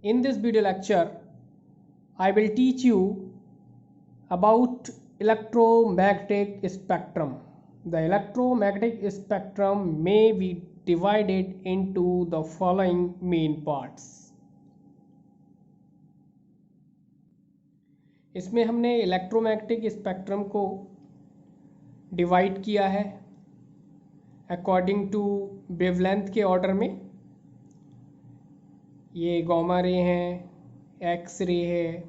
In this video lecture, I will teach you about electromagnetic spectrum. The electromagnetic spectrum may be divided into the following main parts. इसमें हमने electromagnetic spectrum को divide किया है according to wavelength के order में। ये gamma ray है, X ray है,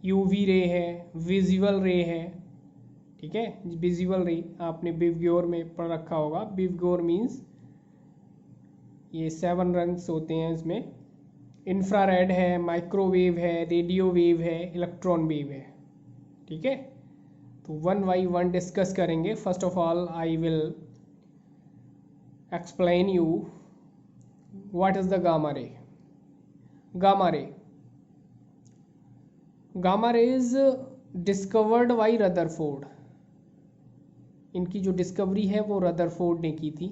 यूवी रे है, विजुअल रे है। ठीक है, विजुअल रे आपने बिवग्योर में पढ़ रखा होगा। बिवग्योर मीन्स ये 7 रंग्स होते हैं इसमें। इंफ्रारेड है, माइक्रोवेव है, रेडियो वेव है, इलेक्ट्रॉन वेव है। ठीक है, तो वन बाई वन डिस्कस करेंगे। First of all I will explain you what is the gamma ray. Gamma ray is discovered by Rutherford. इनकी जो डिस्कवरी है वो रदरफोर्ड ने की थी।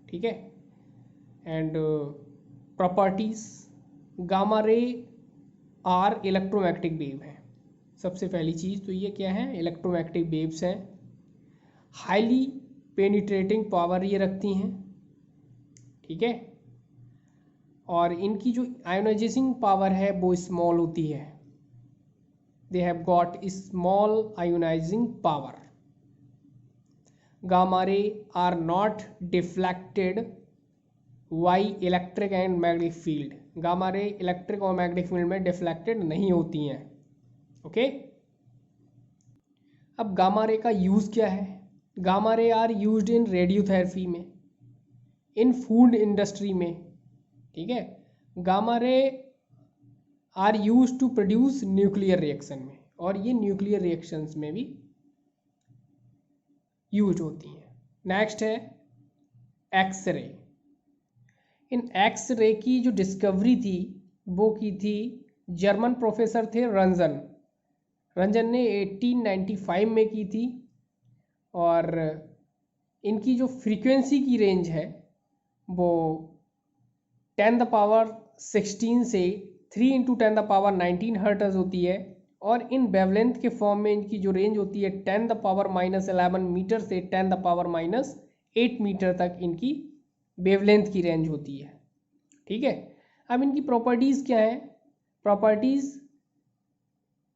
ठीक है, and properties, gamma ray are electromagnetic wave है। सबसे पहली चीज़ तो ये क्या है, इलेक्ट्रोमैग्नेटिक वेव्स हैं। हाईली पेनिट्रेटिंग पावर ये रखती हैं। ठीक है, और इनकी जो आयोनाइजिंग पावर है वो स्मॉल होती है। They have got small ionising power. Gamma ray are not deflected by electric and magnetic field. Gamma ray electric और मैग्नेटिक फील्ड में डिफ्लेक्टेड नहीं होती हैं। ओके, अब गामा रे का यूज़ क्या है। Gamma ray are used in radiotherapy में, इन फूड इंडस्ट्री में। ठीक है, gamma ray are used to produce nuclear reaction में, और ये न्यूक्लियर रिएक्शंस में भी यूज होती हैं। नेक्स्ट है एक्स रे। इन एक्स रे की जो डिस्कवरी थी वो की थी जर्मन प्रोफेसर थे रंजन ने 1895 में की थी। और इनकी जो फ्रीक्वेंसी की रेंज है वो 10⁻16 से 3 × 10⁻19 हर्ट्ज होती है। और इन वेवलेंथ के फॉर्म में इनकी जो रेंज होती है 10⁻11 मीटर से 10⁻8 मीटर तक इनकी वेवलेंथ की रेंज होती है। ठीक है, अब इनकी प्रॉपर्टीज़ क्या है। Properties,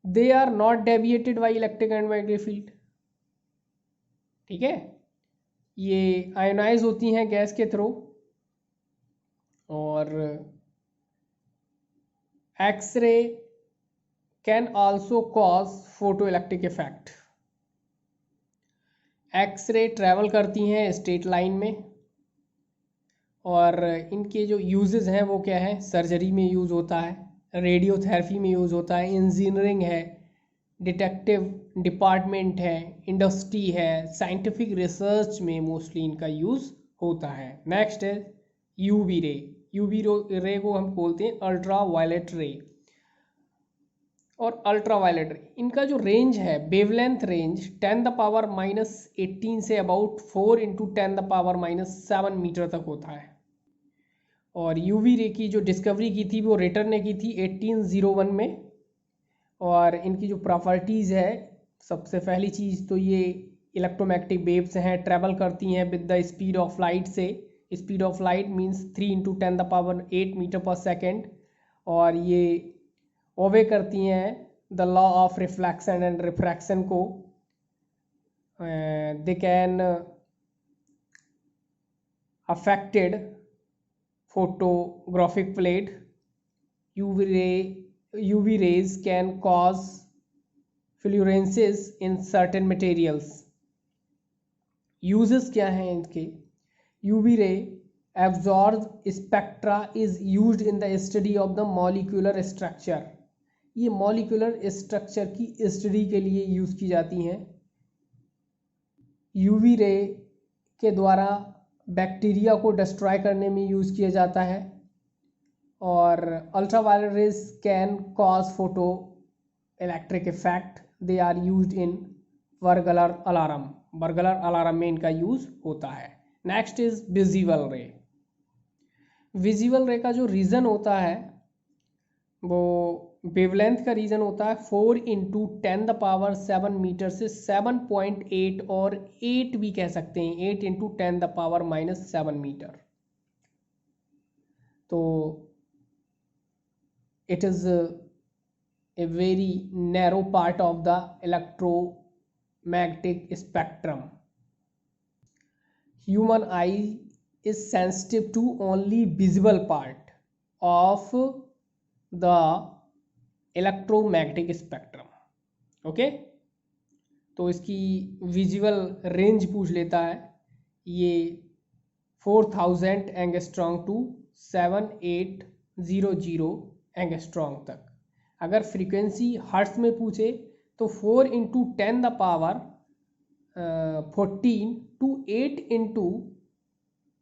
they are not deviated by electric and magnetic field. ठीक है, ये आयोनाइज होती हैं गैस के थ्रू। और X ray can also cause photo electric effect. X ray travel करती हैं स्ट्रेट लाइन में, और इनके जो यूजेस हैं वो क्या है, सर्जरी में यूज़ होता है, रेडियोथेरेपी में यूज़ होता है, इंजीनियरिंग है, डिटेक्टिव डिपार्टमेंट है, इंडस्ट्री है, साइंटिफिक रिसर्च में मोस्टली इनका यूज़ होता है। नेक्स्ट है यूवी रे। यूवी रे को हम बोलते हैं अल्ट्रा वायलेट रे। और अल्ट्रा वायलेट रे, इनका जो रेंज है, wavelength range 10⁻18 say about 4 × 10⁻7 metre तक होता है। और यूवी रे की जो डिस्कवरी की थी वो रिटर ने की थी 1801 में। और इनकी जो प्रॉपर्टीज़ है, सबसे पहली चीज़ तो ये इलेक्ट्रोमैग्नेटिक वेव्स हैं, ट्रैवल करती हैं with the speed of light से। Speed of light means 3 × 10⁸ metre per second. और ये ओबे करती हैं the law of reflection and refraction को। They can affected photographic plate. UV rays can cause fluorescence in certain materials. Uses क्या हैं इनके। UV ray absorbs spectra is used in the study of the molecular structure. ये molecular structure की study के लिए use की जाती हैं। UV ray के द्वारा बैक्टीरिया को डिस्ट्रॉय करने में यूज़ किया जाता है। और ultra violet rays can cause photo electric effect. They are used in burglar alarm. Burglar alarm में इनका यूज़ होता है। Next is visual ray. Visual ray का जो रीज़न होता है वो वेवलेंथ का रीज़न होता है 4 इंटू 10⁻7 मीटर से 7.8 और 8 भी कह सकते हैं, 8 इंटू 10⁻⁻7 मीटर। तो it is a very narrow part of the electromagnetic spectrum. Human eye is sensitive to only visible part of the electromagnetic spectrum. Okay, तो इसकी विजुअल रेंज पूछ लेता है, ये 4000 एंगस्ट्रॉन्ग टू 7800 एंगस्ट्रॉन्ग तक। अगर फ्रीक्वेंसी हर्ट्स में पूछे तो 4 इंटू 10⁻14 टू 8 इंटू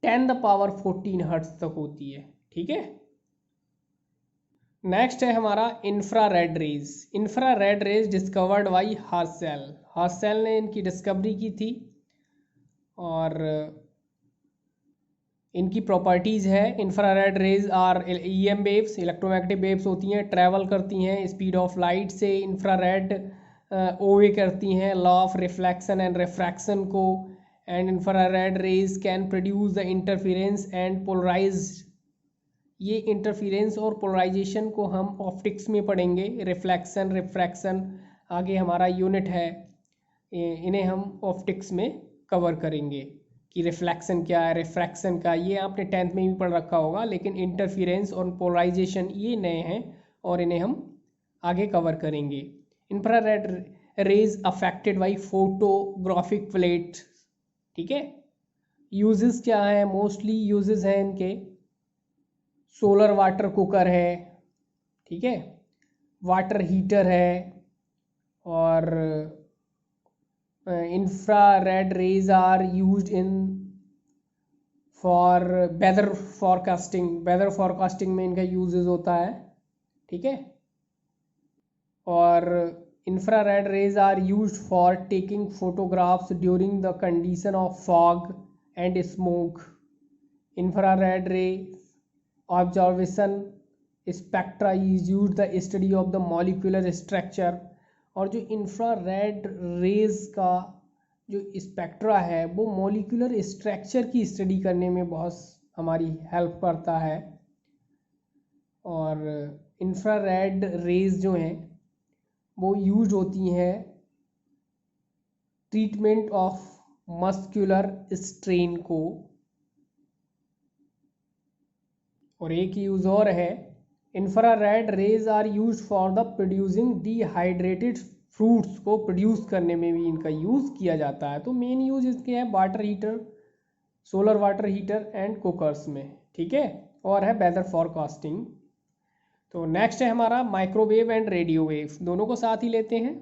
10⁻14 हर्ट्स तक होती है। ठीक है, नेक्स्ट है हमारा infrared rays. Infrared rays discovered by Herschel. Herschel ने इनकी डिस्कवरी की थी और इनकी प्रॉपर्टीज़ है, infrared rays are EM waves, electromagnetic waves होती हैं, ट्रैवल करती हैं स्पीड ऑफ लाइट से। इंफ्रारेड ओवे करती हैं law of reflection and refraction को, and infrared rays can produce the interference and polarise. ये इंटरफेरेंस और पोलराइजेशन को हम ऑप्टिक्स में पढ़ेंगे, रिफ्लेक्शन रिफ्रैक्शन आगे हमारा यूनिट है, इन्हें हम ऑप्टिक्स में कवर करेंगे कि रिफ्लेक्शन क्या है, रिफ्रैक्शन का, ये आपने 10th में भी पढ़ रखा होगा, लेकिन इंटरफेरेंस और पोलराइजेशन ये नए हैं और इन्हें हम आगे कवर करेंगे। Infrared rays affected by photographic plate. ठीक है, यूजेस क्या है, मोस्टली यूजेस हैं इनके, सोलर वाटर कुकर है, ठीक है, वाटर हीटर है, और infrared rays are used in for weather forecasting। weather forecasting में इनका यूजेस होता है। ठीक है, और infrared rays are used for taking photographs during the condition of fog and smoke। infrared ray observation spectra is used the study of the molecular structure। और जो infrared rays का जो स्पेक्ट्रा है वो मॉलिक्यूलर स्ट्रक्चर की study करने में बहुत हमारी हेल्प करता है। और इंफ्रारेड रेज जो हैं वो यूज होती हैं ट्रीटमेंट ऑफ मस्कुलर स्ट्रेन को। और एक यूज और है, infrared rays are use for the producing dehydrated fruits को प्रोड्यूस करने में भी इनका यूज़ किया जाता है। तो मेन यूज इसके हैं water heater, solar water heater and cookers में। ठीक है, और है वेदर फॉरकास्टिंग। तो नेक्स्ट है हमारा माइक्रोवेव एंड रेडियो वेव, दोनों को साथ ही लेते हैं।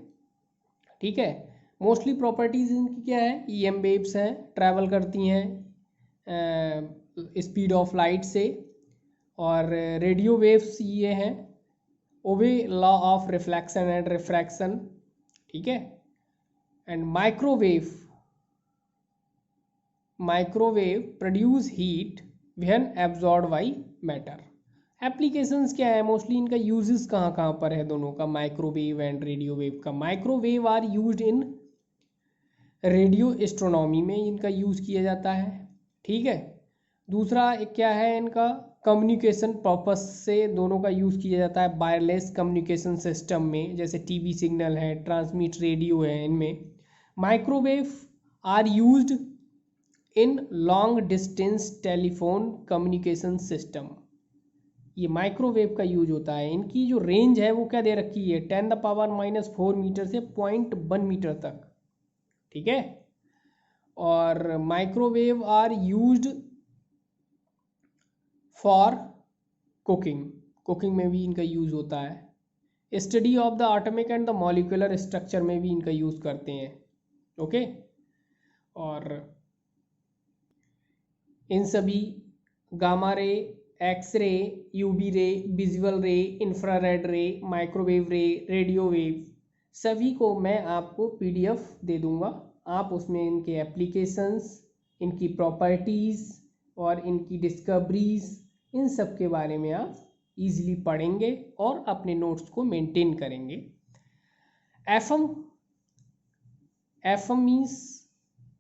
ठीक है, मोस्टली प्रॉपर्टीज़ इनकी क्या है, EM वेव्स हैं, ट्रैवल करती हैं स्पीड ऑफ लाइट से, और रेडियो वेव्स ये हैं obey law of reflection and refraction. ठीक है, and microwave produce heat when absorbed by matter. Applications क्या है, मोस्टली इनका यूजेस कहाँ कहाँ पर है दोनों का, माइक्रोवेव एंड रेडियो वेव का। Microwave are used in radio astronomy में इनका यूज़ किया जाता है। ठीक है, दूसरा क्या है इनका, कम्युनिकेशन पर्पस से दोनों का यूज़ किया जाता है वायरलेस कम्युनिकेशन सिस्टम में, जैसे टीवी सिग्नल है, ट्रांसमिट रेडियो है, इनमें। Microwave are used in long distance telephone communication system. ये माइक्रोवेव का यूज होता है। इनकी जो रेंज है वो क्या दे रखी है, 10⁻⁻4 मीटर से 0.1 मीटर तक। ठीक है, और microwave are used for cooking में भी इनका यूज़ होता है। Study of the atomic and the molecular structure में भी इनका यूज़ करते हैं। ओके, और इन सभी gamma ray, X ray, UV ray, visual रे, इंफ्रारेड रे, माइक्रोवेव रे, रेडियो वेव, सभी को मैं आपको PDF दे दूंगा। आप उसमें इनके एप्लीकेशंस, इनकी प्रॉपर्टीज़ और इनकी डिस्कवरीज, इन सब के बारे में आप ईजिली पढ़ेंगे और अपने नोट्स को मेंटेन करेंगे। FM means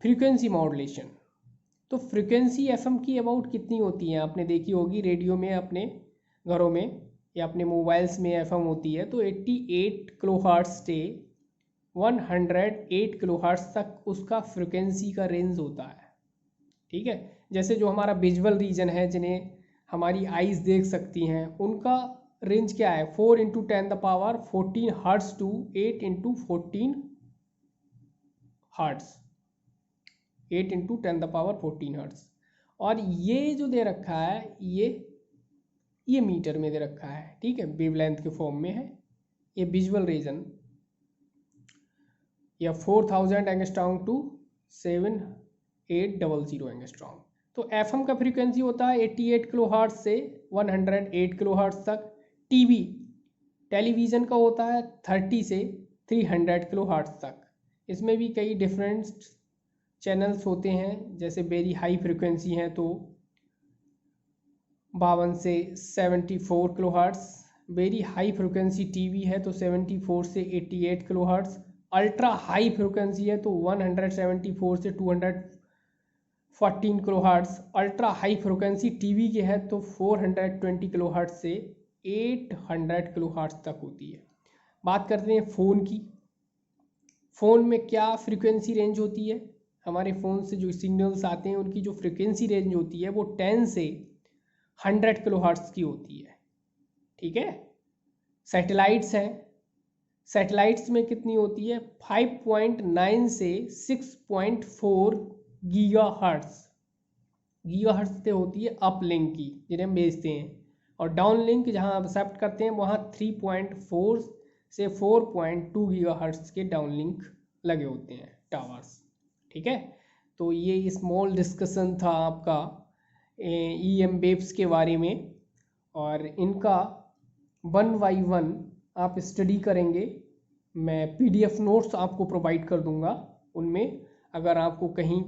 frequency modulation. तो फ्रीक्वेंसी एफएम की अबाउट कितनी होती है, आपने देखी होगी रेडियो में, अपने घरों में या अपने मोबाइल्स में एफएम होती है। तो 88 किलोहर्ट्ज़ से 108 किलोहर्ट्ज़ तक उसका फ्रीक्वेंसी का रेंज होता है। ठीक है, जैसे जो हमारा विजुअल रीजन है, जिन्हें हमारी आइज़ देख सकती हैं, उनका रेंज क्या है, 4 × 10⁻14 हर्ट्ज़ टू 8 × 14 हर्ट्ज़, 8 × 10⁻14 हर्ट्ज़। और ये जो दे रखा है, ये मीटर में दे रखा है। ठीक है, वेवलेंथ के फॉर्म में है। ये विजुअल रीजन या 4000 एंगस्ट्रॉम टू 7800 एंगस्ट्रॉम। तो एफएम का फ्रीक्वेंसी होता है 88 किलोहर्ट्ज़ से 108 किलोहर्ट्ज़ तक। टेलीविज़न का होता है 30 से 300 किलोहर्ट्ज़ तक। इसमें भी कई डिफरेंट चैनल्स होते हैं, जैसे वेरी हाई फ्रीक्वेंसी हैं तो 52 से 74 kilohertz. Very high frequency TV है तो 74 से 88 किलोहर्ट्ज़। अल्ट्रा हाई फ्रीक्वेंसी है तो 174 से 214 kilohertz. Ultra high frequency TV के है तो 420 किलोहर्ट्ज़ से 800 किलोहर्ट्ज़ तक होती है। बात करते हैं फ़ोन की। फ़ोन में क्या फ्रीक्वेंसी रेंज होती है, हमारे फ़ोन से जो सिग्नल्स आते हैं उनकी जो फ्रीक्वेंसी रेंज होती है वो 10 से 100 किलोहर्ट्ज़ की होती है। ठीक है, सैटेलाइट्स हैं, सैटेलाइट्स में कितनी होती है, 5.9 से 6.4 गीगाहर्ट्ज़। गीगाहर्ट्ज़ से होती है अप लिंक की, जिन्हें हम भेजते हैं, और डाउन लिंक जहाँ एक्सेप्ट करते हैं वहाँ 3.4 से 4.2 गीगाहर्ट्ज़ के डाउन लिंक लगे होते हैं टावर्स। ठीक है, तो ये स्मॉल डिस्कशन था आपका EM वेव्स के बारे में, और इनका 1 बाय 1 आप स्टडी करेंगे। मैं PDF नोट्स आपको प्रोवाइड कर दूंगा, उनमें अगर आपको कहीं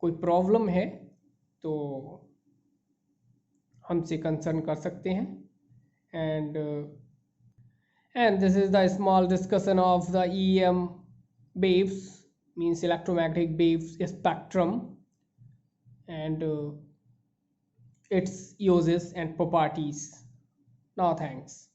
कोई प्रॉब्लम है तो हमसे कंसर्न कर सकते हैं। and this is the small discussion of the EM waves, means electromagnetic waves spectrum, and its uses and properties. Now thanks.